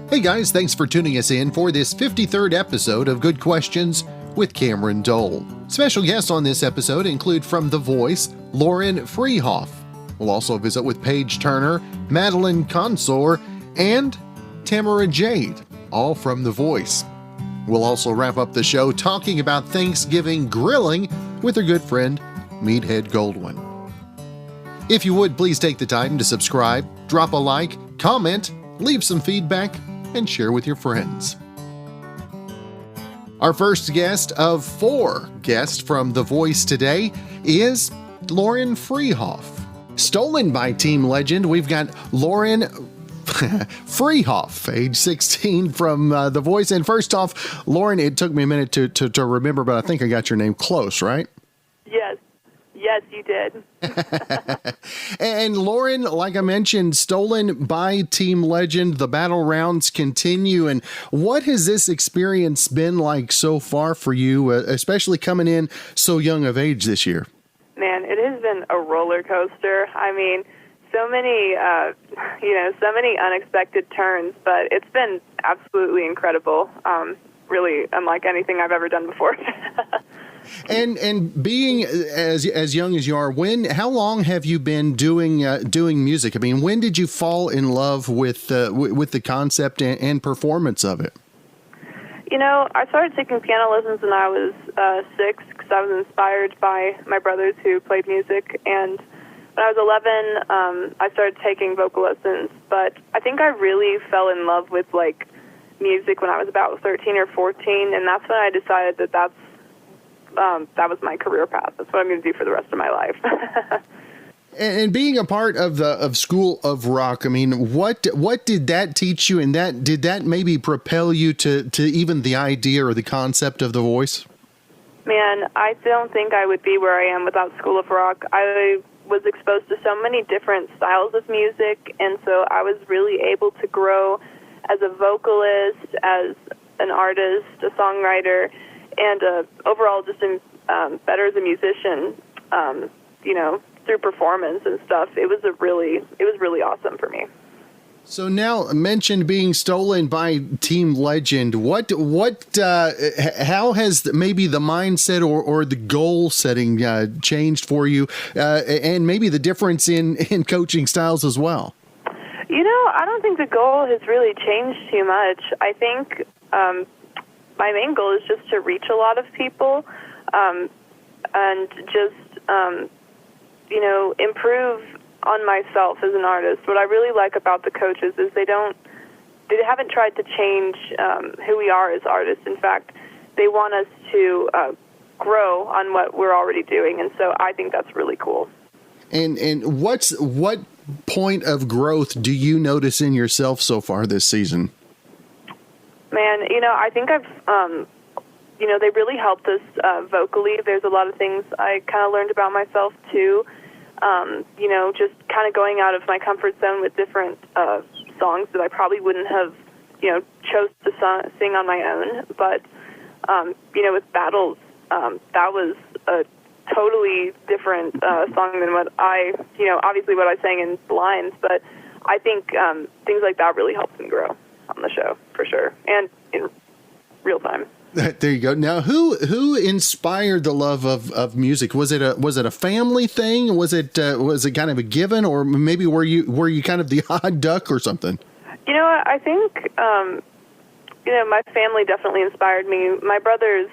Hey guys, thanks for tuning us in for this 53rd episode of Good Questions with Cameron Dole. Special guests on this episode include from The Voice, Lauren Frihauf. We'll also visit with Payge Turner, Madeline Consoer, and Tamara Jade, all from The Voice. We'll also wrap up the show talking about Thanksgiving grilling with our good friend, Meathead Goldwyn. If you would, please take the time to subscribe, drop a like, comment, leave some feedback, and share with your friends. Our first guest of 4 guests from The Voice today is Lauren Frihauf. Stolen by team legend, we've got Lauren Frihauf, age 16 from The Voice. And first off, Lauren, it took me a minute to remember, but I think I got your name close, right? Yes, you did. And Lauren, like I mentioned, stolen by team legend. The battle rounds continue. And what has this experience been like so far for you, especially coming in so young of age this year? Man, it has been a roller coaster. I mean, so many unexpected turns, but it's been absolutely incredible. Really unlike anything I've ever done before. And being as young as you are, how long have you been doing music? I mean, when did you fall in love with the concept and performance of it? You know, I started taking piano lessons when I was 6 because I was inspired by my brothers who played music. And when I was 11, I started taking vocal lessons. But I think I really fell in love with music when I was about 13 or 14, and that's when I decided that was my career path. That's what I'm going to do for the rest of my life. And being a part of School of Rock, I mean, what did that teach you, and did that maybe propel you to even the idea or the concept of The Voice? Man, I don't think I would be where I am without School of Rock. I was exposed to so many different styles of music, and so I was really able to grow as a vocalist, as an artist, a songwriter, and overall just better as a musician, through performance and stuff. It was really awesome for me. So now, mentioned being stolen by team legend, how has maybe the mindset or the goal setting changed for you, and maybe the difference in coaching styles as well? You know, I don't think the goal has really changed too much. I think my main goal is just to reach a lot of people and just, improve on myself as an artist. What I really like about the coaches is they haven't tried to change who we are as artists. In fact, they want us to grow on what we're already doing, and so I think that's really cool. And what point of growth do you notice in yourself so far this season? Man, I think I've, they really helped us vocally. There's a lot of things I kind of learned about myself, too. Just kind of going out of my comfort zone with different songs that I probably wouldn't have, chose to sing on my own. But, with Battles, that was a totally different song than what obviously what I sang in Blinds, but I think things like that really helps me grow on the show, for sure, and in real time. There you go. Now, who inspired the love of music? Was it a family thing? Was it kind of a given, or maybe were you kind of the odd duck or something? I think my family definitely inspired me. My brother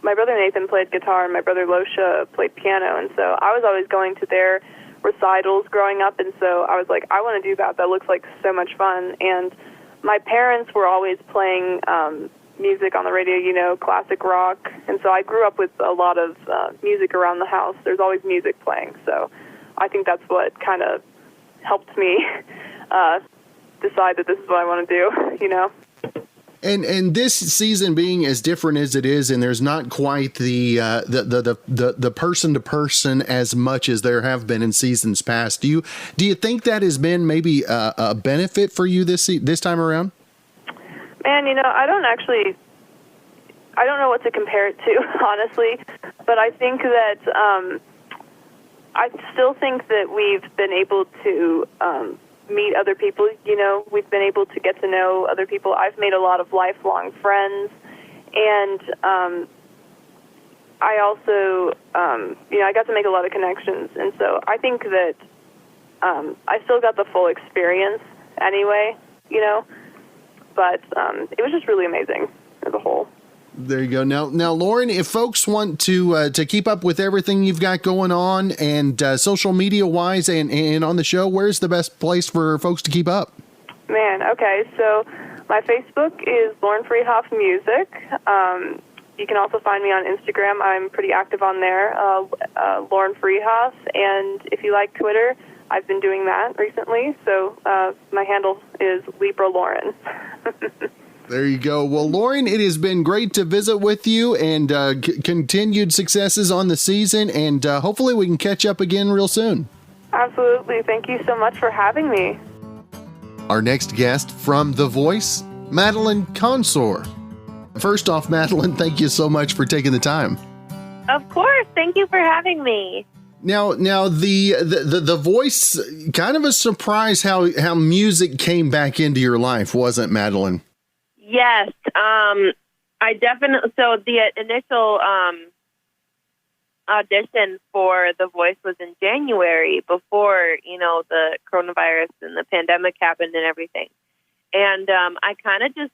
Nathan played guitar, and my brother Losha played piano, and so I was always going to their recitals growing up, and so I was like, I want to do that. That looks like so much fun. And my parents were always playing music on the radio, classic rock, and so I grew up with a lot of music around the house. There's always music playing, so I think that's what kind of helped me decide that this is what I want to do, And this season being as different as it is, and there's not quite the person to person as much as there have been in seasons past. Do you think that has been maybe a benefit for you this time around? Man, I don't know what to compare it to, honestly, but I think that I still think that we've been able to meet other people. You know, we've been able to get to know other people. I've made a lot of lifelong friends, and I also, I got to make a lot of connections. And so I think that I still got the full experience anyway, but it was just really amazing as a whole. There you go. Now, Lauren, if folks want to keep up with everything you've got going on and social media wise and on the show, where's the best place for folks to keep up? Man, okay. So my Facebook is Lauren Frihauf Music. You can also find me on Instagram. I'm pretty active on there, Lauren Frihauf. And if you like Twitter, I've been doing that recently. So my handle is Libra Lauren. There you go. Well, Lauren, it has been great to visit with you, and continued successes on the season, and hopefully we can catch up again real soon. Absolutely. Thank you so much for having me. Our next guest from The Voice, Madeline Consoer. First off, Madeline, thank you so much for taking the time. Of course. Thank you for having me. Now, the Voice, kind of a surprise how music came back into your life, wasn't it, Madeline? Yes, I definitely. So the initial audition for The Voice was in January, before the coronavirus and the pandemic happened and everything. And I kind of just,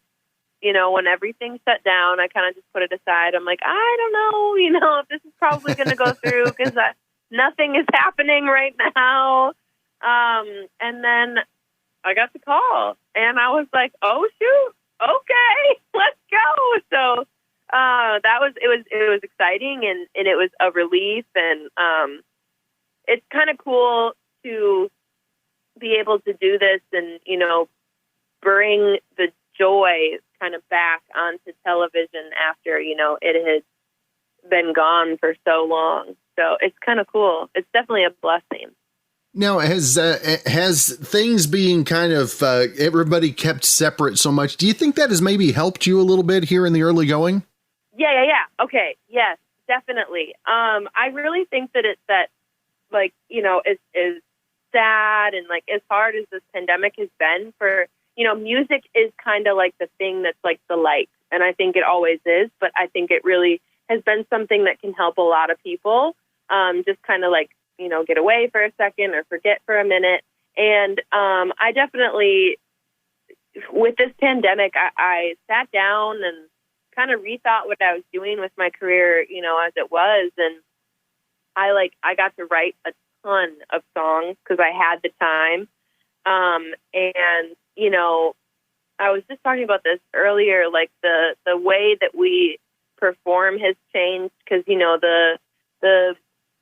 when everything shut down, I kind of just put it aside. I'm like, I don't know, if this is probably going to go through, because nothing is happening right now. And then I got the call, and I was like, oh shoot. Okay, let's go. So it was exciting, and it was a relief, and it's kind of cool to be able to do this and bring the joy kind of back onto television after it had been gone for so long. So it's kind of cool. It's definitely a blessing. Now, has things being kind of everybody kept separate so much, do you think that has maybe helped you a little bit here in the early going? Yeah. Okay. Yes, definitely. I really think that as sad and like as hard as this pandemic has been for, music is kind of like the thing that's like the light. And I think it always is, but I think it really has been something that can help a lot of people. Just kind of like, get away for a second or forget for a minute. And I definitely, with this pandemic, I sat down and kind of rethought what I was doing with my career, as it was. And I got to write a ton of songs because I had the time. And, I was just talking about this earlier, like the way that we perform has changed because,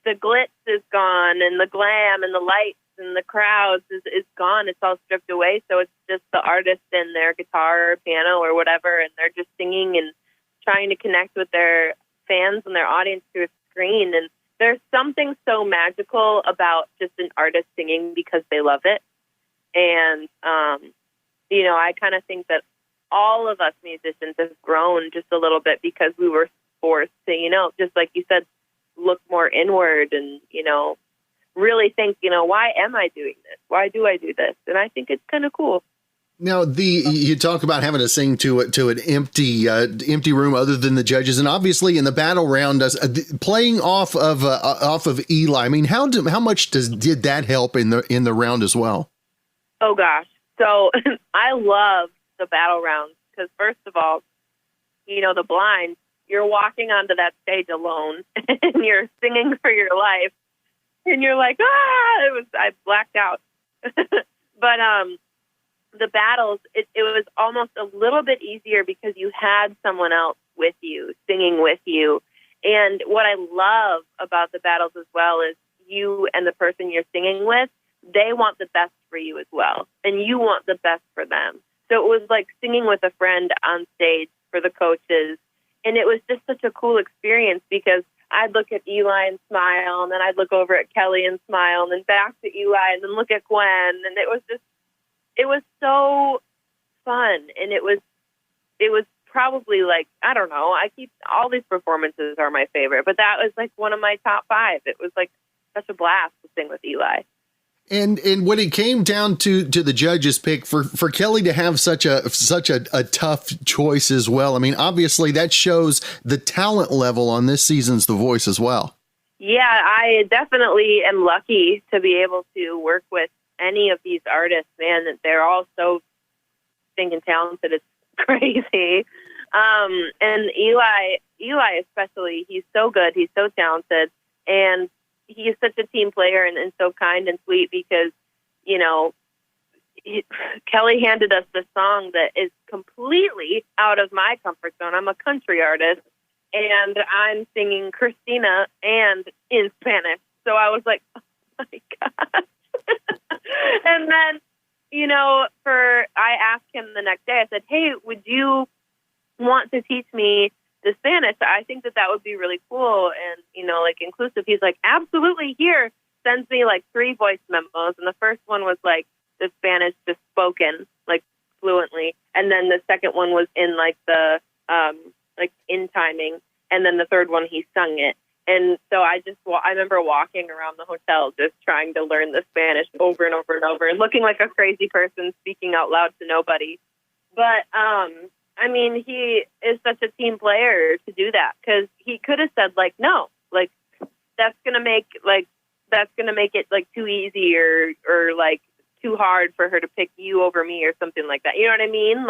the glitz is gone and the glam and the lights and the crowds is gone. It's all stripped away. So it's just the artist and their guitar or piano or whatever, and they're just singing and trying to connect with their fans and their audience through a screen. And there's something so magical about just an artist singing because they love it. And, I kind of think that all of us musicians have grown just a little bit because we were forced to, just like you said, look more inward and, really think, why am I doing this? Why do I do this? And I think it's kind of cool. Now, you talk about having to sing to an empty room other than the judges, and obviously in the battle round, playing off of Eli. I mean, how much did that help in the round as well? Oh gosh, so I love the battle rounds because first of all, the blind. You're walking onto that stage alone and you're singing for your life and you're like, I blacked out. But, the battles, it was almost a little bit easier because you had someone else with you, singing with you. And what I love about the battles as well is you and the person you're singing with, they want the best for you as well. And you want the best for them. So it was like singing with a friend on stage for the coaches. And it was just such a cool experience because I'd look at Eli and smile, and then I'd look over at Kelly and smile, and then back to Eli, and then look at Gwen. And it was so fun. And it was probably like, I don't know, all these performances are my favorite, but that was like one of my top 5. It was like such a blast to sing with Eli. And when it came down to the judges' pick for Kelly to have such a tough choice as well, I mean, obviously that shows the talent level on this season's The Voice as well. Yeah, I definitely am lucky to be able to work with any of these artists. Man, they're all so stinking talented. It's crazy. And Eli especially, he's so good. He's so talented. And he's such a team player and so kind and sweet because, Kelly handed us this song that is completely out of my comfort zone. I'm a country artist, and I'm singing Christina and in Spanish. So I was like, oh, my gosh. And then, I asked him the next day, I said, hey, would you want to teach me the Spanish? I think that would be really cool and, inclusive. He's like, absolutely, here. Sends me 3 voice memos. And the first one was the Spanish just spoken, fluently. And then the second one was in the, in timing. And then the third one, he sung it. And so I remember walking around the hotel just trying to learn the Spanish over and over and over and looking like a crazy person speaking out loud to nobody. But, he is such a team player to do that because he could have said no, that's going to make it too easy or too hard for her to pick you over me or something like that. You know what I mean?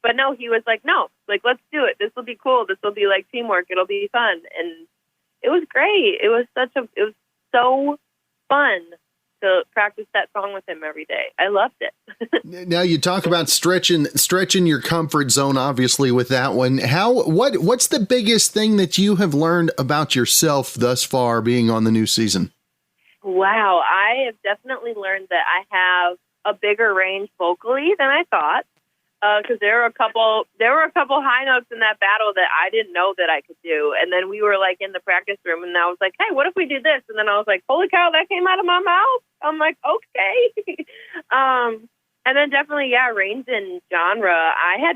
But no, he was no, let's do it. This will be cool. This will be teamwork. It'll be fun. And it was great. It was so fun to practice that song with him every day. I loved it. Now you talk about stretching your comfort zone, obviously, with that one. What's the biggest thing that you have learned about yourself thus far being on the new season? Wow. I have definitely learned that I have a bigger range vocally than I thought. Because there were a couple high notes in that battle that I didn't know that I could do, and then we were in the practice room, and I was like, "Hey, what if we do this?" And then I was like, "Holy cow, that came out of my mouth!" I'm like, "Okay." And then definitely, range and genre. I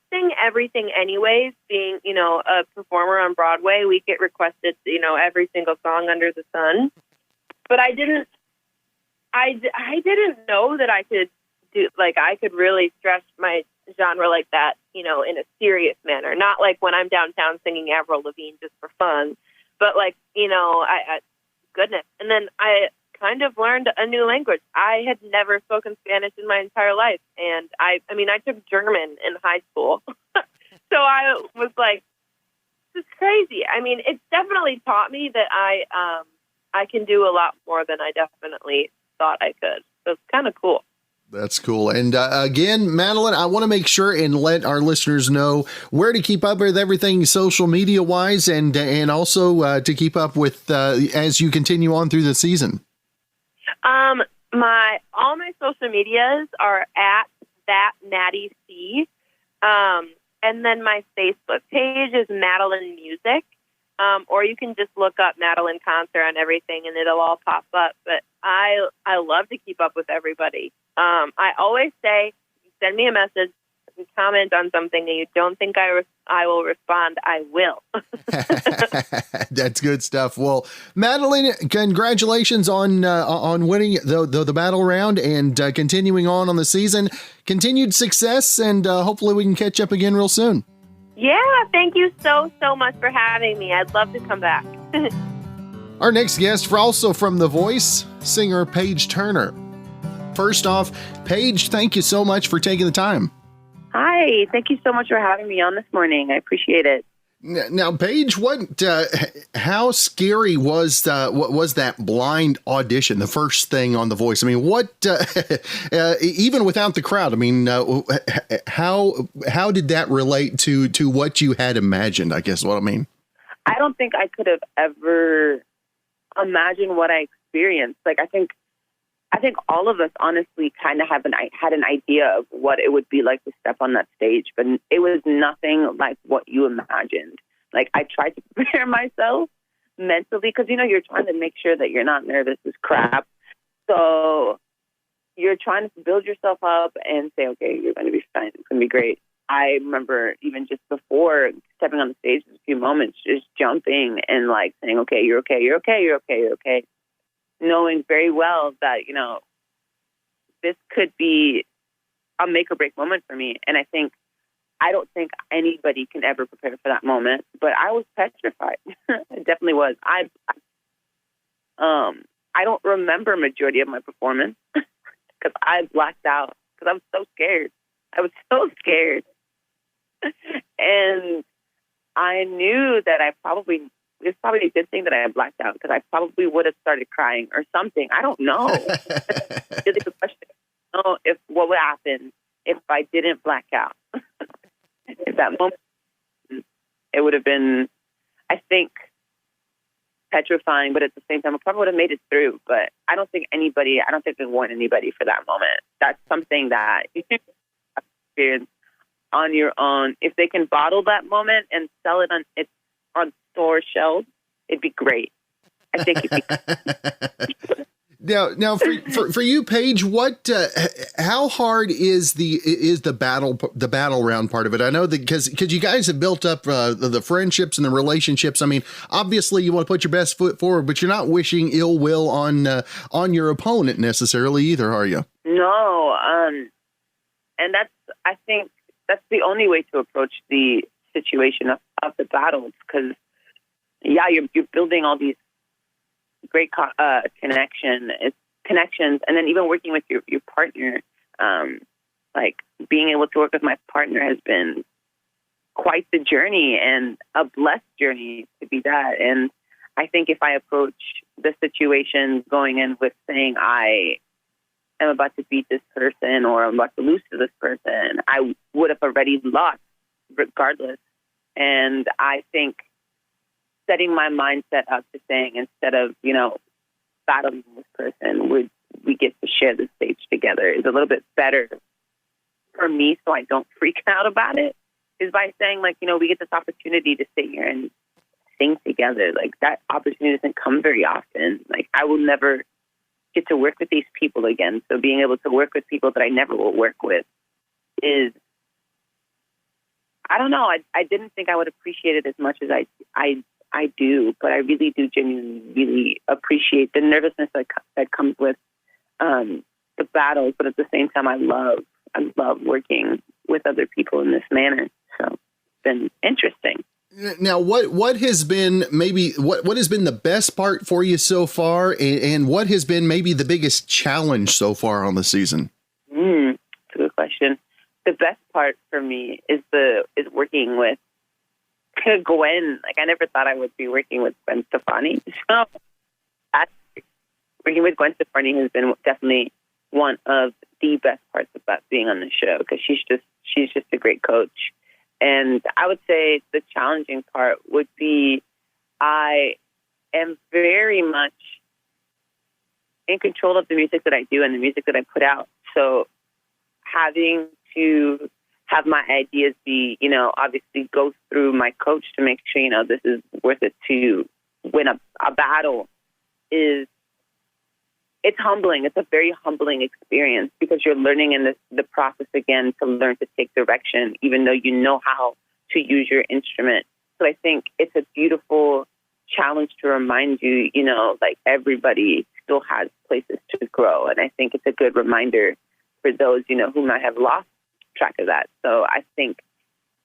sing everything anyways. Being a performer on Broadway, we get requested every single song under the sun, but I didn't know that I could. I could really stretch my genre like that, in a serious manner. Not when I'm downtown singing Avril Lavigne just for fun, but goodness. And then I kind of learned a new language. I had never spoken Spanish in my entire life, and I took German in high school, so I was like, this is crazy. It's definitely taught me that I can do a lot more than I definitely thought I could. So it's kind of cool. That's cool. And again, Madeline, I want to make sure and let our listeners know where to keep up with everything social media wise and also to keep up with as you continue on through the season. All my social medias are at that Maddie C. And then my Facebook page is Madeline Music. Or you can just look up Madeline Consoer on everything and it'll all pop up. But I love to keep up with everybody. I always say, send me a message, comment on something, and you don't think I will respond, I will. That's good stuff. Well, Madeline, congratulations on winning the battle round and continuing on the season. Continued success, and hopefully we can catch up again real soon. Yeah, thank you so much for having me. I'd love to come back. Our next guest, also from The Voice, singer Payge Turner. First off, Payge, thank you so much for taking the time. Hi, thank you so much for having me on this morning. I appreciate it. Now, Payge, how scary was that blind audition, the first thing on The Voice? Even without the crowd, how did that relate to what you had imagined? I guess what I mean. I don't think I could have ever imagined what I experienced. I think all of us honestly kind of had an idea of what it would be like to step on that stage, but it was nothing like what you imagined. I tried to prepare myself mentally because, you're trying to make sure that you're not nervous as crap. So you're trying to build yourself up and say, okay, you're going to be fine. It's going to be great. I remember even just before stepping on the stage, a few moments, just jumping and like saying, okay, you're okay, you're okay, you're okay, you're okay. Knowing very well that, this could be a make or break moment for me. And I don't think anybody can ever prepare for that moment, but I was petrified. I definitely was. I don't remember majority of my performance because I blacked out because I was so scared. I was so scared. And I knew that it's probably a good thing that I blacked out because I probably would have started crying or something. I don't know. It's a good question. I don't know if what would happen if I didn't black out. At that moment, it would have been, I think, petrifying, but at the same time, I probably would have made it through. But I don't think I warn anybody for that moment. That's something that you can experience on your own. If they can bottle that moment and sell it on store shelves, it'd be great. I think it'd be Now for you, Payge, what how hard is the battle round part of it? I know that because you guys have built up the friendships and the relationships. I mean, obviously you want to put your best foot forward, but you're not wishing ill will on your opponent necessarily either, are you? No, and I think that's the only way to approach the situation of the battles, because you're building all these great connections, and then even working with your partner, like being able to work with my partner has been quite the journey and a blessed journey to be that. And I think if I approach the situation going in with saying I am about to beat this person or I'm about to lose to this person, I would have already lost regardless. And I think setting my mindset up to saying, instead of, battling this person, we get to share the stage together is a little bit better for me, so I don't freak out about it, is by saying, we get this opportunity to sit here and sing together. Like, that opportunity doesn't come very often. Like, I will never get to work with these people again. So being able to work with people that I never will work with is, I don't know. I didn't think I would appreciate it as much as I do, but I really do genuinely really appreciate the nervousness that comes with the battles. But at the same time, I love working with other people in this manner. So it's been interesting. Now, what has been what has been the best part for you so far, and what has been maybe the biggest challenge so far on the season? That's a good question. The best part for me is working with Gwen. Like, I never thought I would be working with Gwen Stefani. So working with Gwen Stefani has been definitely one of the best parts about being on the show, because she's just a great coach. And I would say the challenging part would be I am very much in control of the music that I do and the music that I put out. So having to have my ideas be, obviously go through my coach to make sure, this is worth it to win a battle it's humbling. It's a very humbling experience, because you're learning in the process again to learn to take direction, even though you know how to use your instrument. So I think it's a beautiful challenge to remind you, like, everybody still has places to grow. And I think it's a good reminder for those, who might have lost track of that. So I think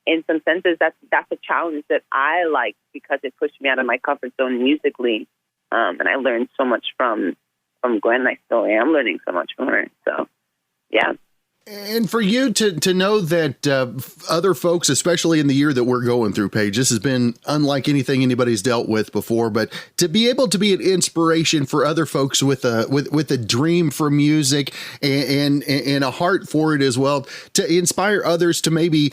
in some senses that's a challenge that I like, because it pushed me out of my comfort zone musically. And I learned so much from Gwen. I still am learning so much from her. So, yeah. And for you to know that other folks, especially in the year that we're going through, Payge, this has been unlike anything anybody's dealt with before, but to be able to be an inspiration for other folks with a dream for music and a heart for it as well, to inspire others to maybe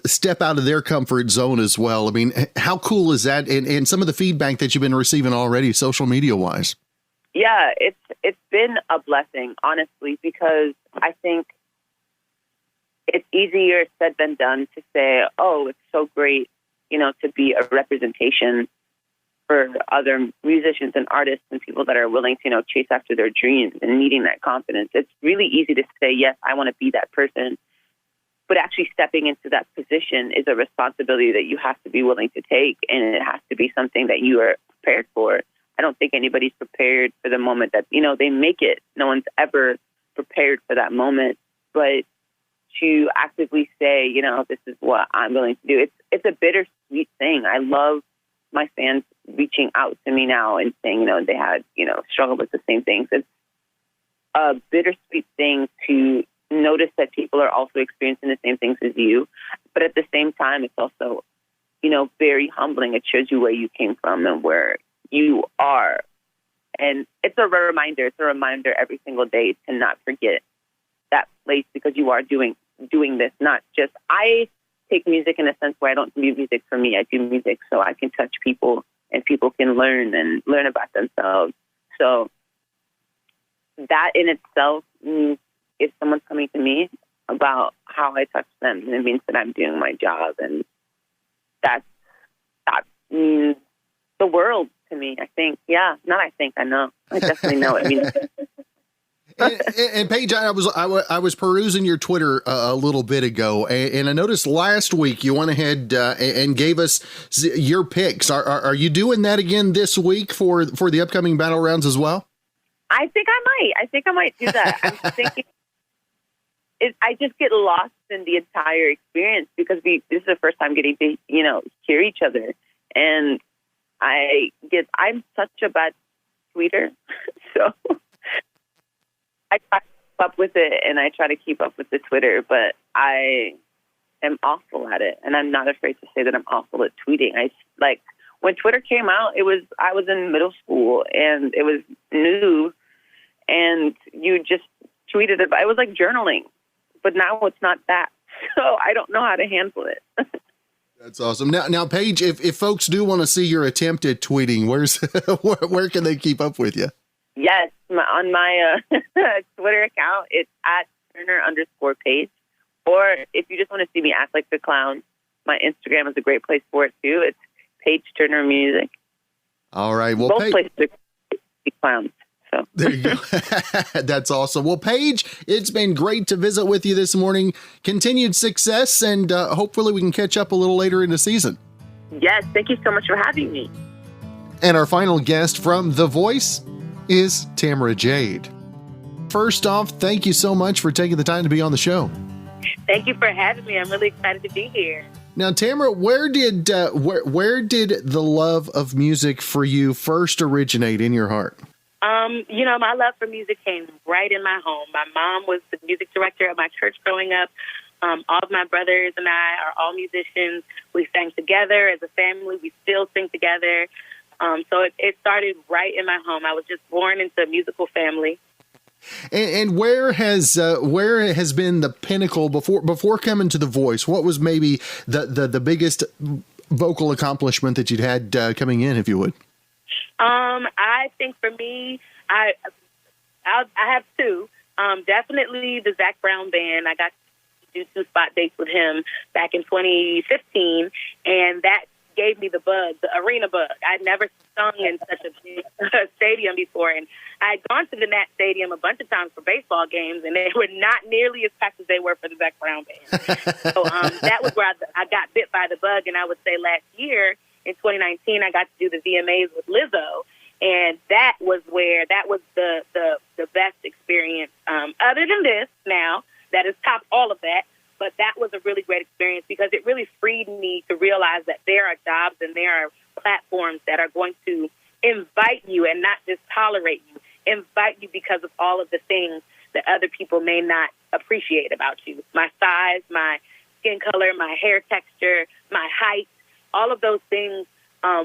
step out of their comfort zone as well. I mean, how cool is that? And some of the feedback that you've been receiving already, social media wise. Yeah, it's been a blessing, honestly, because I think it's easier said than done to say, oh, it's so great, to be a representation for other musicians and artists and people that are willing to, chase after their dreams and needing that confidence. It's really easy to say, yes, I want to be that person. but actually stepping into that position is a responsibility that you have to be willing to take, and it has to be something that you are prepared for. I don't think anybody's prepared for the moment that, they make it. No one's ever prepared for that moment. But to actively say, this is what I'm willing to do, it's a bittersweet thing. I love my fans reaching out to me now and saying, they had, struggled with the same things. It's a bittersweet thing to notice that people are also experiencing the same things as you. But at the same time, it's also, very humbling. It shows you where you came from and where you are. And it's a reminder. It's a reminder every single day to not forget that place, because you are doing this, not just, I take music in a sense where I don't do music for me. I do music so I can touch people and people can learn about themselves. So that in itself means if someone's coming to me about how I touch them, it means that I'm doing my job. And that means the world to me, I think. Yeah, not I think, I know. I definitely know it means. And Payge, I was perusing your Twitter a little bit ago, and I noticed last week you went ahead and gave us your picks. Are you doing that again this week for the upcoming battle rounds as well? I think I might do that. I'm thinking I just get lost in the entire experience, because this is the first time getting to hear each other, and I'm such a bad tweeter, so I try to keep up with it, and I try to keep up with the Twitter, but I am awful at it, and I'm not afraid to say that I'm awful at tweeting. When Twitter came out, I was in middle school, and it was new, and you just tweeted it. It was like journaling, but now it's not that, so I don't know how to handle it. That's awesome. Now, Payge, if folks do want to see your attempt at tweeting, where can they keep up with you? Yes, on my Twitter account, it's at Turner_Payge. Or if you just want to see me act like the clown, my Instagram is a great place for it too. It's Payge Turner Music. All right. Well, both places are clowns. So there you go. That's awesome. Well, Payge, it's been great to visit with you this morning. Continued success, and hopefully we can catch up a little later in the season. Yes, thank you so much for having me. And our final guest from The Voice is Tamara Jade. First off, thank you so much for taking the time to be on the show. Thank you for having me. I'm really excited to be here. Now, Tamara, where did the love of music for you first originate in your heart? My love for music came right in my home. My mom was the music director at my church growing up. All of my brothers and I are all musicians. We sang together as a family. We still sing together. So it started right in my home. I was just born into a musical family. And where has been the pinnacle before coming to The Voice? What was maybe the biggest vocal accomplishment that you'd had coming in, if you would? I think for me, I have two. Definitely the Zac Brown Band. I got to do 2 spot dates with him back in 2015, and that gave me the bug, the arena bug. I'd never sung in such a big stadium before, and I'd gone to the Nat Stadium a bunch of times for baseball games, and they were not nearly as packed as they were for the Zac Brown Band. So that was where I got bit by the bug, and I would say last year, in 2019, I got to do the VMAs with Lizzo, and that was the best experience. Other than this, now that has topped all of that. But that was a really great experience because it really freed me to realize that there are jobs and there are platforms that are going to invite you and not just tolerate you, invite you because of all of the things that other people may not appreciate about you. My size, my skin color, my hair texture, my height, all of those things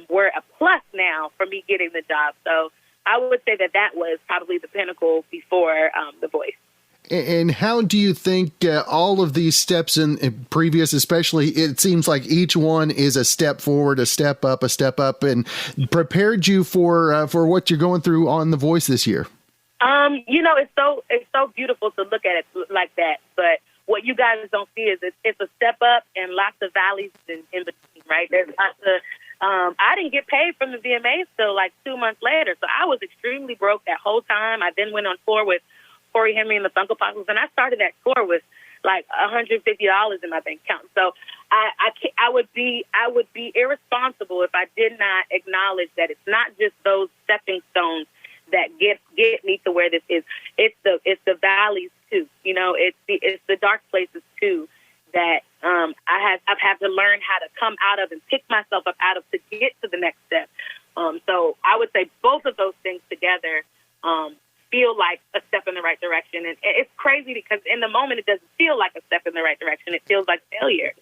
were a plus now for me getting the job. So I would say that was probably the pinnacle before The Voice. And how do you think all of these steps in previous, especially, it seems like each one is a step forward, a step up, and prepared you for what you're going through on The Voice this year? It's so beautiful to look at it like that. But what you guys don't see is it's a step up and lots of valleys in between, right? There's lots of, I didn't get paid from the VMAs till like 2 months later. So I was extremely broke that whole time. I then went on tour with Corey Henry and the Funko Pops, and I started that tour with like $150 in my bank account. So I would be irresponsible if I did not acknowledge that it's not just those stepping stones that get me to where this is. It's the valleys too. You know, it's the dark places too that I've had to learn how to come out of and pick myself up out of to get to the next step. So I would say both of those things together feel like a step in the right direction. And it's crazy because in the moment it doesn't feel like a step in the right direction. It feels like failure.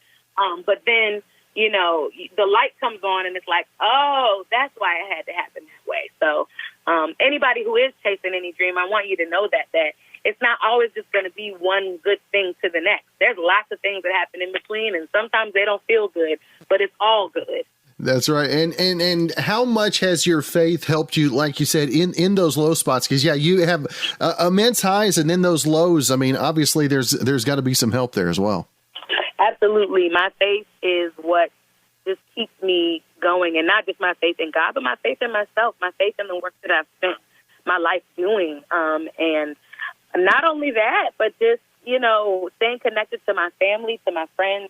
But then, you know, the light comes on and it's like, oh, that's why it had to happen that way. So anybody who is chasing any dream, I want you to know that it's not always just going to be one good thing to the next. There's lots of things that happen in between, and sometimes they don't feel good, but it's all good. That's right. And how much has your faith helped you, like you said, in those low spots? Because, yeah, you have immense highs and then those lows. I mean, obviously there's got to be some help there as well. Absolutely. My faith is what just keeps me going, and not just my faith in God, but my faith in myself, my faith in the work that I've spent my life doing. And not only that, but just, you know, staying connected to my family, to my friends.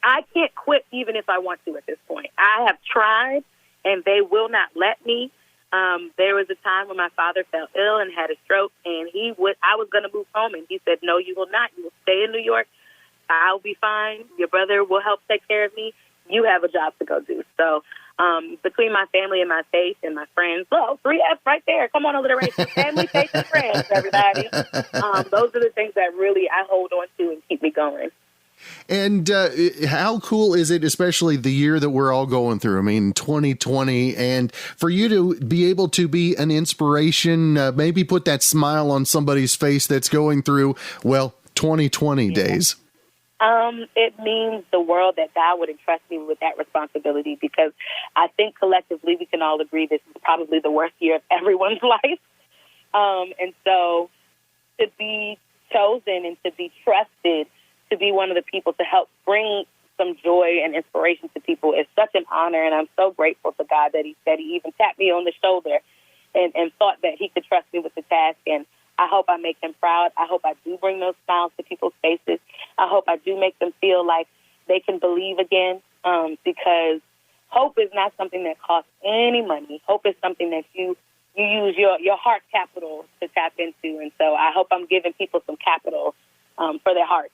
I can't quit even if I want to at this point. I have tried, and they will not let me. There was a time when my father fell ill and had a stroke, and I was going to move home, and he said, no, you will not. You will stay in New York. I'll be fine. Your brother will help take care of me. You have a job to go do. So between my family and my faith and my friends, well, 3F right there. Come on, alliteration. Family, faith, and friends, everybody. Those are the things that really I hold on to and keep me going. And how cool is it, especially the year that we're all going through? I mean, 2020, and for you to be able to be an inspiration, maybe put that smile on somebody's face that's going through, well, 2020 days. It means the world that God would entrust me with that responsibility, because I think collectively we can all agree this is probably the worst year of everyone's life. And so to be chosen and to be trusted to be one of the people to help bring some joy and inspiration to people is such an honor. And I'm so grateful to God that he even tapped me on the shoulder and thought that he could trust me with the task. And I hope I make him proud. I hope I do bring those smiles to people's faces. I hope I do make them feel like they can believe again, because hope is not something that costs any money. Hope is something that you use your heart capital to tap into. And so I hope I'm giving people some capital for their hearts.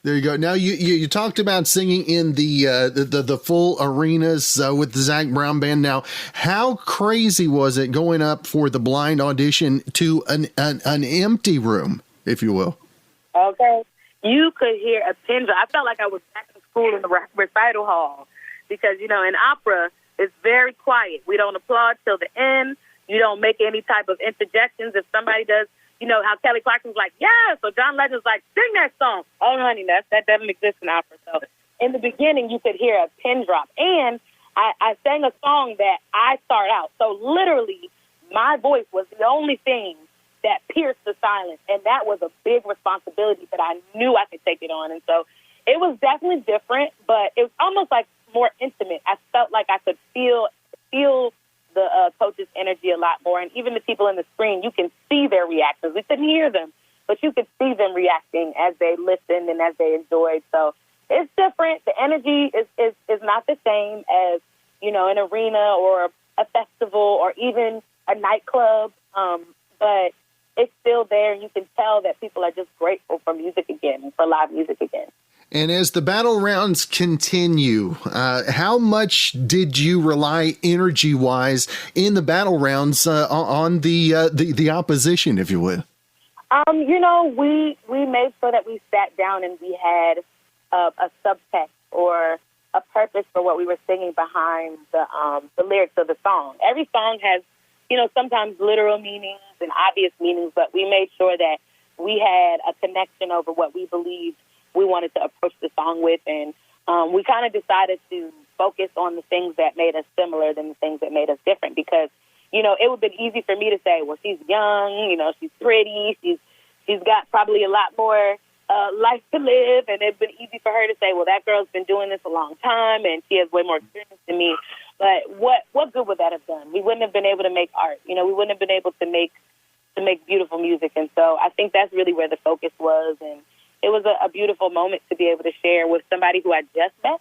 There you go. Now you talked about singing in the full arenas with the Zac Brown Band. Now, how crazy was it going up for the blind audition to an empty room, if you will? Okay, you could hear a pin drop. I felt like I was back in school in the recital hall, because in opera it's very quiet. We don't applaud till the end. You don't make any type of interjections if somebody does. You know how Kelly Clarkson's like, yeah, so John Legend's like, sing that song. Oh, honey, that doesn't exist in opera. So in the beginning, you could hear a pin drop. And I sang a song that I start out. So literally, my voice was the only thing that pierced the silence. And that was a big responsibility that I knew I could take it on. And so it was definitely different, but it was almost like more intimate. I felt like I could feel the coach's energy a lot more. And even the people in the screen, you can see their reactions. We couldn't hear them, but you could see them reacting as they listened and as they enjoyed. So it's different. The energy is not the same as, an arena or a festival or even a nightclub. But it's still there. And you can tell that people are just grateful for music again, for live music again. And as the battle rounds continue, how much did you rely energy-wise in the battle rounds on the opposition, if you will? We made sure that we sat down and we had a subtext or a purpose for what we were singing behind the lyrics of the song. Every song has, sometimes literal meanings and obvious meanings, but we made sure that we had a connection over what we believed we wanted to approach the song with, and we kind of decided to focus on the things that made us similar than the things that made us different, because, it would have been easy for me to say, well, she's young, she's pretty, she's got probably a lot more life to live, and it'd been easy for her to say, well, that girl's been doing this a long time, and she has way more experience than me. But what good would that have done? We wouldn't have been able to make art. We wouldn't have been able to make beautiful music, and so I think that's really where the focus was, and it was a beautiful moment to be able to share with somebody who I just met.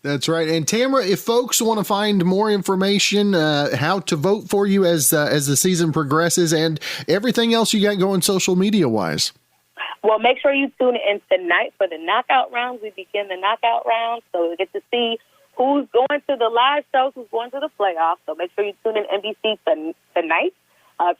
That's right. And Tamara, if folks want to find more information, how to vote for you as the season progresses and everything else you got going social media wise. Well, make sure you tune in tonight for the knockout rounds. We begin the knockout rounds, so we get to see who's going to the live shows, who's going to the playoffs. So make sure you tune in NBC tonight.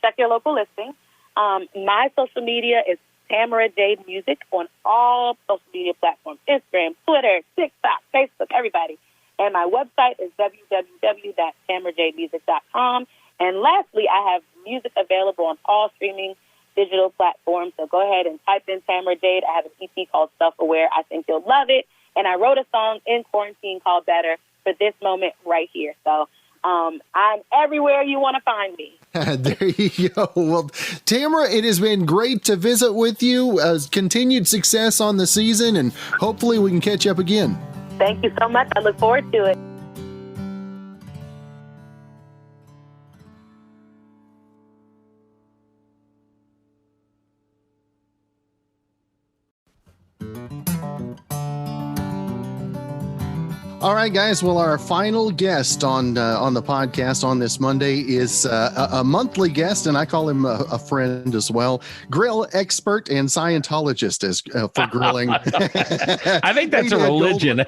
Check your local listing. My social media is Tamara Jade Music on all social media platforms, Instagram, Twitter, TikTok, Facebook, everybody. And my website is www.tamarajademusic.com. And lastly, I have music available on all streaming digital platforms. So go ahead and type in Tamara Jade. I have an EP called Self-Aware. I think you'll love it. And I wrote a song in quarantine called Better for this moment right here. So I'm everywhere you want to find me. There you go. Well, Tamara, it has been great to visit with you. Continued success on the season, and hopefully we can catch up again. Thank you so much. I look forward to it. All right, guys. Well, our final guest on the podcast on this Monday is a monthly guest, and I call him a friend as well. Grill expert and Scientologist for grilling. I think that's a religion.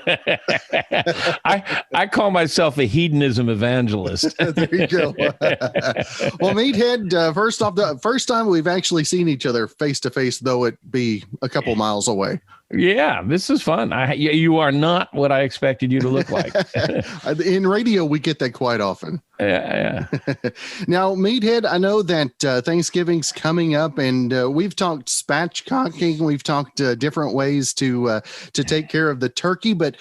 I call myself a hedonism evangelist. There you go. Well, Meathead, first off, the first time we've actually seen each other face to face, though it be a couple miles away. Yeah, this is fun. You are not what I expected you to look like. In radio, we get that quite often. Yeah. Now, Meathead, I know that Thanksgiving's coming up, and we've talked spatchcocking. We've talked different ways to take care of the turkey, but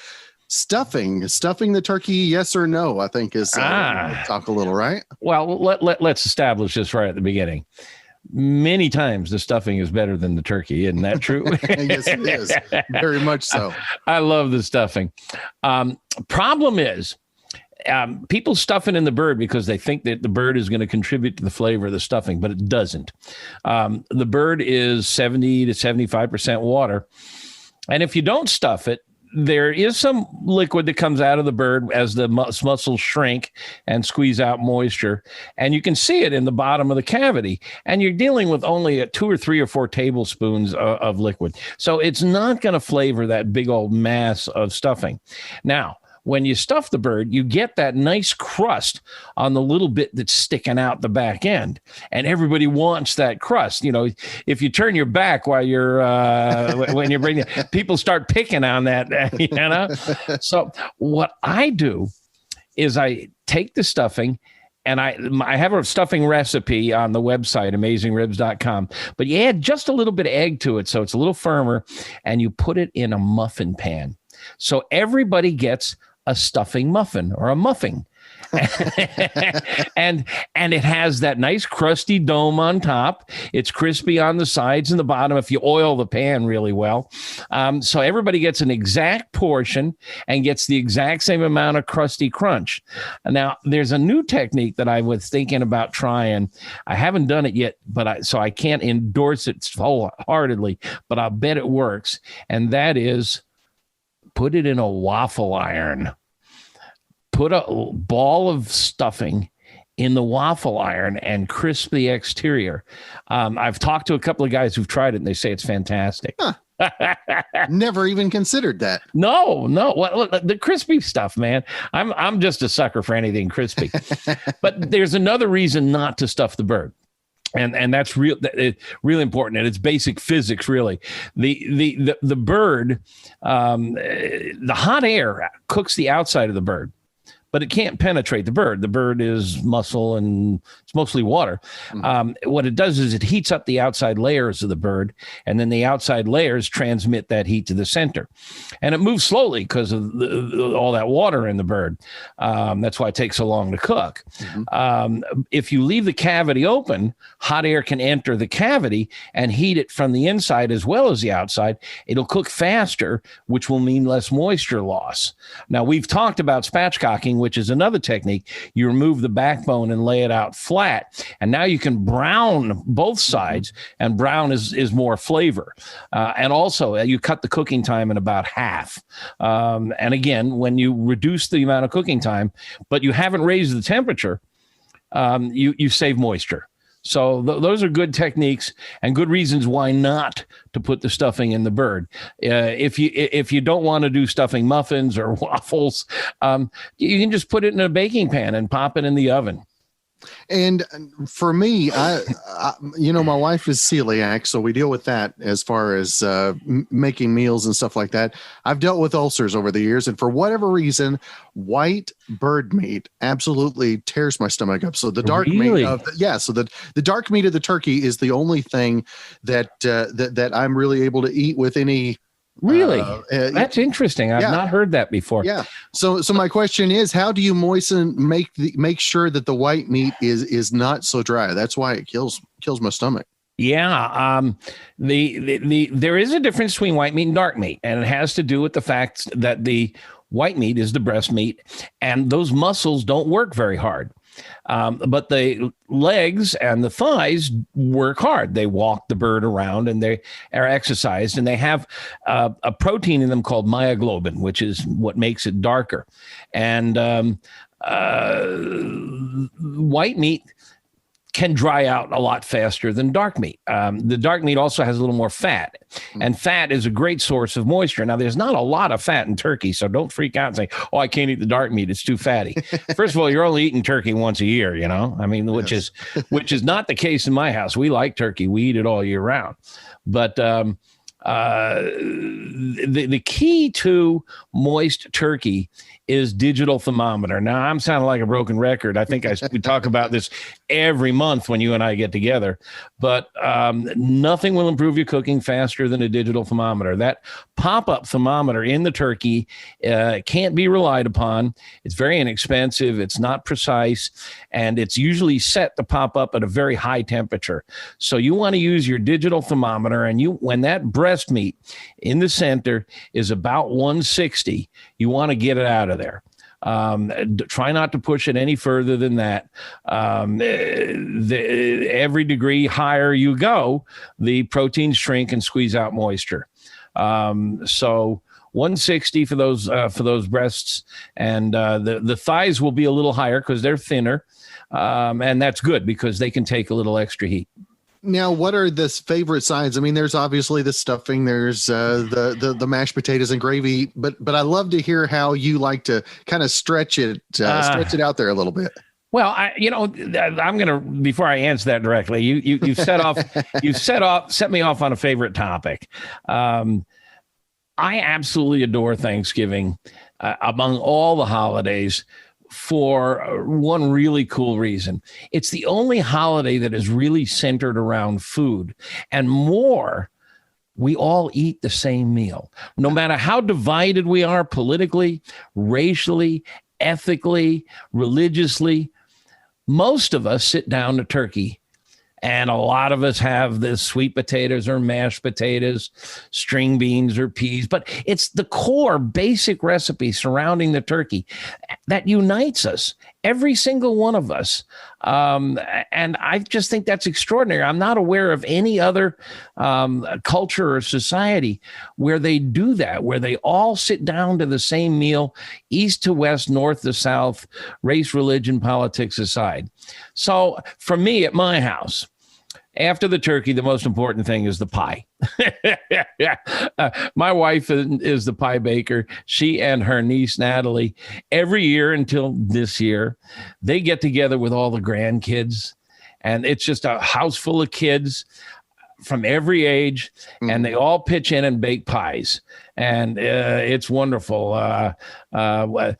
stuffing the turkey, yes or no, I think is talk a little, right? Well, let's establish this right at the beginning. Many times the stuffing is better than the turkey. Isn't that true? Yes, it is. Very much so. I love the stuffing. Problem is, people stuff it in the bird because they think that the bird is going to contribute to the flavor of the stuffing, but it doesn't. The bird is 70 to 75% water. And if you don't stuff it, there is some liquid that comes out of the bird as the muscles shrink and squeeze out moisture. And you can see it in the bottom of the cavity. And you're dealing with only 2 or 3 or 4 tablespoons of liquid. So it's not going to flavor that big old mass of stuffing. Now, when you stuff the bird, you get that nice crust on the little bit that's sticking out the back end. And everybody wants that crust. You know, if you turn your back while you're, when you're bringing it, people start picking on that, you know? So what I do is I take the stuffing, and I have a stuffing recipe on the website, amazingribs.com, but you add just a little bit of egg to it so it's a little firmer, and you put it in a muffin pan. So everybody gets a stuffing muffin or a muffing. and it has that nice crusty dome on top. It's crispy on the sides and the bottom if you oil the pan really well. So everybody gets an exact portion and gets the exact same amount of crusty crunch. Now, there's a new technique that I was thinking about trying. I haven't done it yet, so I can't endorse it wholeheartedly, but I'll bet it works. And that is, put it in a waffle iron. Put a ball of stuffing in the waffle iron and crisp the exterior. I've talked to a couple of guys who've tried it, and they say it's fantastic. Huh. Never even considered that. No. Well, the crispy stuff, man. I'm just a sucker for anything crispy. But there's another reason not to stuff the bird. And that's really important, and it's basic physics, really. The bird, the hot air cooks the outside of the bird, but it can't penetrate the bird. The bird is muscle and it's mostly water. What it does is it heats up the outside layers of the bird, and then the outside layers transmit that heat to the center. And it moves slowly because of all that water in the bird. That's why it takes so long to cook. If you leave the cavity open, hot air can enter the cavity and heat it from the inside as well as the outside. It'll cook faster, which will mean less moisture loss. Now, we've talked about spatchcocking, which is another technique. You remove the backbone and lay it out flat. flat. And now you can brown both sides, and brown is more flavor. And also, you cut the cooking time in about half. And again, when you reduce the amount of cooking time, but you haven't raised the temperature, you save moisture. So those are good techniques and good reasons why not to put the stuffing in the bird. If you don't want to do stuffing muffins or waffles, you can just put it in a baking pan and pop it in the oven. And for me, I my wife is celiac, so we deal with that as far as making meals and stuff like that. I've dealt with ulcers over the years, and for whatever reason, white bird meat absolutely tears my stomach up. So the dark meat, so the dark meat of the turkey is the only thing that I'm really able to eat with any. Really? That's interesting. I've not heard that before. Yeah. So my question is, how do you make sure that the white meat is not so dry? That's why it kills my stomach. Yeah. There is a difference between white meat and dark meat, and it has to do with the fact that the white meat is the breast meat, and those muscles don't work very hard. But the legs and the thighs work hard. They walk the bird around and they are exercised, and they have a protein in them called myoglobin, which is what makes it darker. And white meat can dry out a lot faster than dark meat. The dark meat also has a little more fat, and fat is a great source of moisture. Now, there's not a lot of fat in turkey, so don't freak out and say, "Oh, I can't eat the dark meat; it's too fatty." First of all, you're only eating turkey once a year, which is not the case in my house. We like turkey; we eat it all year round. But the key to moist turkey is digital thermometer. Now, I'm sounding like a broken record. I think we talk about this every month when you and I get together, but nothing will improve your cooking faster than a digital thermometer. That pop-up thermometer in the turkey can't be relied upon. It's very inexpensive. It's not precise, and it's usually set to pop up at a very high temperature. So you want to use your digital thermometer, and when that breast meat in the center is about 160, you want to get it out of there. Try not to push it any further than that. Every degree higher you go, the proteins shrink and squeeze out moisture. So 160 for those breasts, and the thighs will be a little higher because they're thinner, and that's good because they can take a little extra heat. Now, what are the favorite sides? I mean, there's obviously the stuffing, there's the mashed potatoes and gravy, but I love to hear how you like to kind of stretch it out there a little bit. Well, I'm gonna, before I answer that directly, you set me off on a favorite topic. I absolutely adore Thanksgiving among all the holidays, for one really cool reason. It's the only holiday that is really centered around food, and we all eat the same meal. No matter how divided we are politically, racially, ethically, religiously, most of us sit down to turkey. And a lot of us have the sweet potatoes or mashed potatoes, string beans or peas, but it's the core basic recipe surrounding the turkey that unites us, every single one of us. And I just think that's extraordinary. I'm not aware of any other culture or society where they do that, where they all sit down to the same meal, east to west, north to south, race, religion, politics aside. So for me at my house, after the turkey, the most important thing is the pie. My wife is the pie baker. She and her niece, Natalie, every year until this year, they get together with all the grandkids. And it's just a house full of kids from every age, and they all pitch in and bake pies. And it's wonderful. What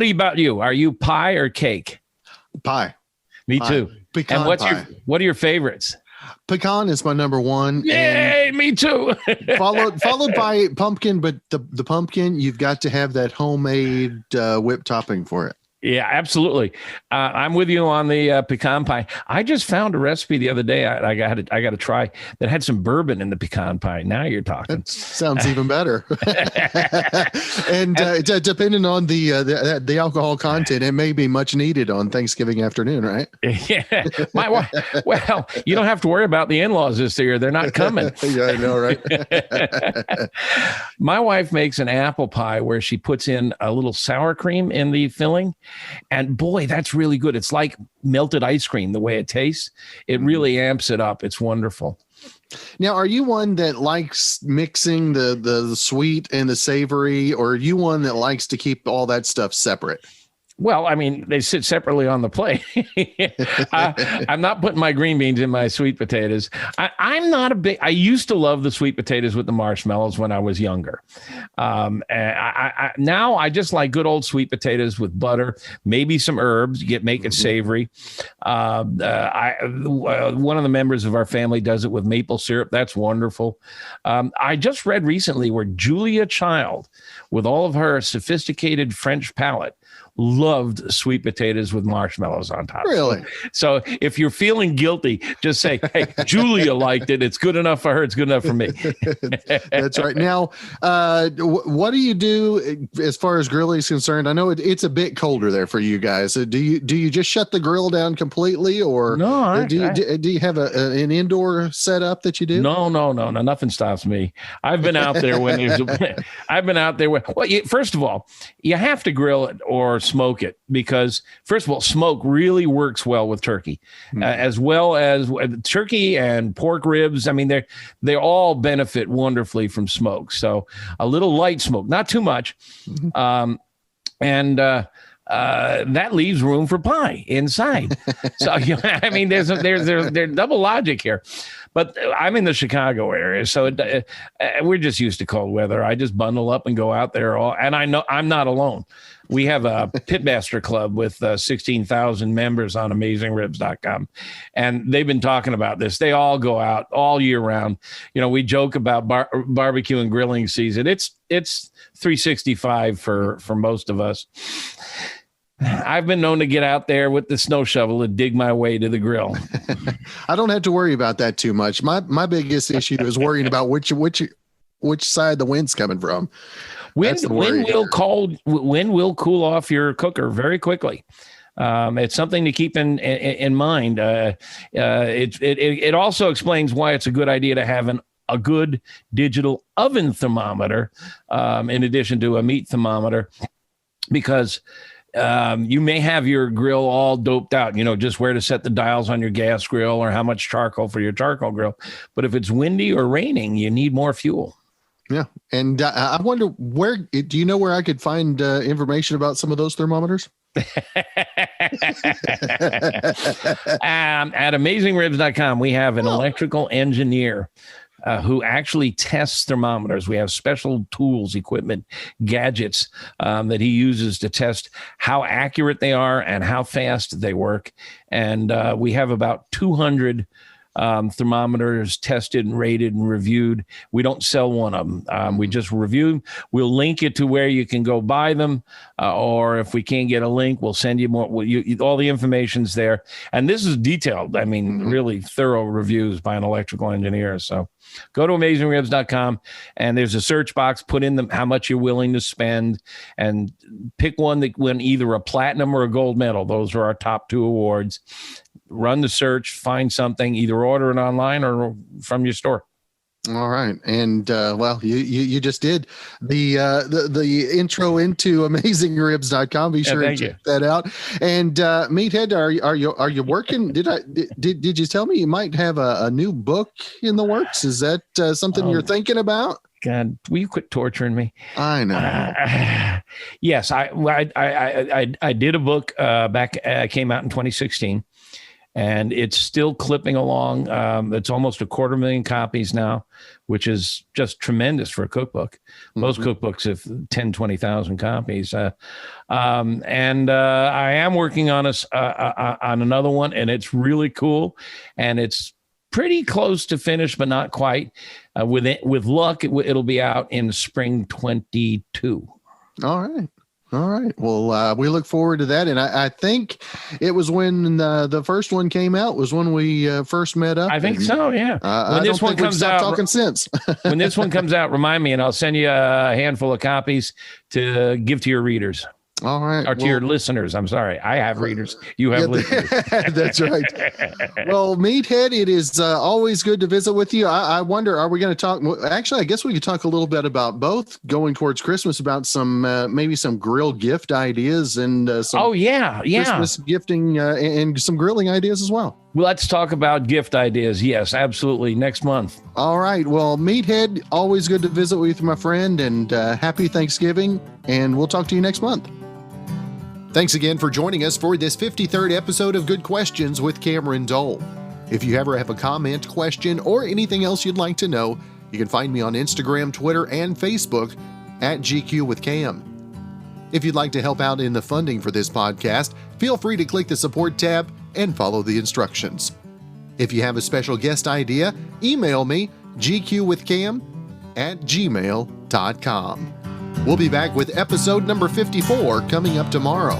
about you? Are you pie or cake? Pie. Me too. Pecan pie. What are your favorites? Pecan is my number one. Yay, me too. followed by pumpkin, but the pumpkin, you've got to have that homemade whipped topping for it. Yeah, absolutely. I'm with you on the pecan pie. I just found a recipe the other day. I got to try that had some bourbon in the pecan pie. Now you're talking. That sounds even better. And depending on the alcohol content, it may be much needed on Thanksgiving afternoon, right? Yeah, my wife. Well, you don't have to worry about the in-laws this year; they're not coming. Yeah, I know, right? My wife makes an apple pie where she puts in a little sour cream in the filling. And boy, that's really good. It's like melted ice cream, the way it tastes. It really amps it up. It's wonderful. Now, are you one that likes mixing the sweet and the savory, or are you one that likes to keep all that stuff separate? Well, I mean, they sit separately on the plate. I'm not putting my green beans in my sweet potatoes. I used to love the sweet potatoes with the marshmallows when I was younger. And now I just like good old sweet potatoes with butter, maybe some herbs, make it savory. One of the members of our family does it with maple syrup. That's wonderful. I just read recently where Julia Child, with all of her sophisticated French palate, loved sweet potatoes with marshmallows on top. Really? So if you're feeling guilty, just say, hey, Julia liked it. It's good enough for her. It's good enough for me. That's right. Now, what do you do as far as grilling is concerned? I know it's a bit colder there for you guys. Do you just shut the grill down completely, or do you have an indoor setup that you do? No. Nothing stops me. I've been out there first of all, you have to grill it or smoke it, because first of all, smoke really works well with turkey, as well as turkey and pork ribs. I mean, they all benefit wonderfully from smoke. So a little light smoke, not too much. That leaves room for pie inside. So, I mean, there's double logic here. But I'm in the Chicago area, so we're just used to cold weather. I just bundle up and go out there. And I know I'm not alone. We have a Pitmaster Club with 16,000 members on AmazingRibs.com, and they've been talking about this. They all go out all year round. We joke about barbecue and grilling season. It's 365 for most of us. I've been known to get out there with the snow shovel and dig my way to the grill. I don't have to worry about that too much. My biggest issue is worrying about which side the wind's coming from. Wind will cool off your cooker very quickly. It's something to keep in mind. It also explains why it's a good idea to have a good digital oven thermometer in addition to a meat thermometer, because you may have your grill all doped out, just where to set the dials on your gas grill or how much charcoal for your charcoal grill. But if it's windy or raining, you need more fuel. Yeah. And I wonder, do you know where I could find information about some of those thermometers? At AmazingRibs.com, we have an electrical engineer who actually tests thermometers. We have special tools, equipment, gadgets that he uses to test how accurate they are and how fast they work. And we have about 200 thermometers tested and rated and reviewed. We don't sell one of them. We just review them. We'll link it to where you can go buy them. Or if we can't get a link, we'll send you more. All the information's there. And this is detailed. I mean, really thorough reviews by an electrical engineer. So go to AmazingRibs.com, and there's a search box. Put in how much you're willing to spend, and pick one that win either a platinum or a gold medal. Those are our top 2 awards. Run the search, find something, either order it online or from your store. All right. And well, you just did the intro into AmazingRibs.com. Be sure to check that out. And Meathead, are you working? Did you tell me you might have a new book in the works? Is that something you're thinking about? God, will you quit torturing me? I know. Yes, I did a book back. Came out in 2016. And it's still clipping along. It's almost 250,000 copies now, which is just tremendous for a cookbook. Most cookbooks have 10, 20,000 copies. And I am working on on another one, and it's really cool. And it's pretty close to finished, but not quite. With luck, it'll be out in spring 22. All right. All right. Well, we look forward to that. And I think it was when the first one came out was when we first met up. I think so. Yeah. When this one comes out, talking since. When this one comes out, remind me, and I'll send you a handful of copies to give to your readers. All right. Or to your listeners. I'm sorry. I have readers. You have listeners. That's right. Well, Meathead, it is always good to visit with you. I wonder, are we going to talk? Actually, I guess we could talk a little bit about both going towards Christmas, about some maybe some grill gift ideas and some Christmas gifting and some grilling ideas as well. Well, let's talk about gift ideas. Yes, absolutely. Next month. All right. Well, Meathead, always good to visit with you, my friend, and happy Thanksgiving. And we'll talk to you next month. Thanks again for joining us for this 53rd episode of Good Questions with Cameron Dole. If you ever have a comment, question, or anything else you'd like to know, you can find me on Instagram, Twitter, and Facebook at GQ with Cam. If you'd like to help out in the funding for this podcast, feel free to click the support tab and follow the instructions. If you have a special guest idea, email me gqwithcam@gmail.com. We'll be back with episode number 54 coming up tomorrow.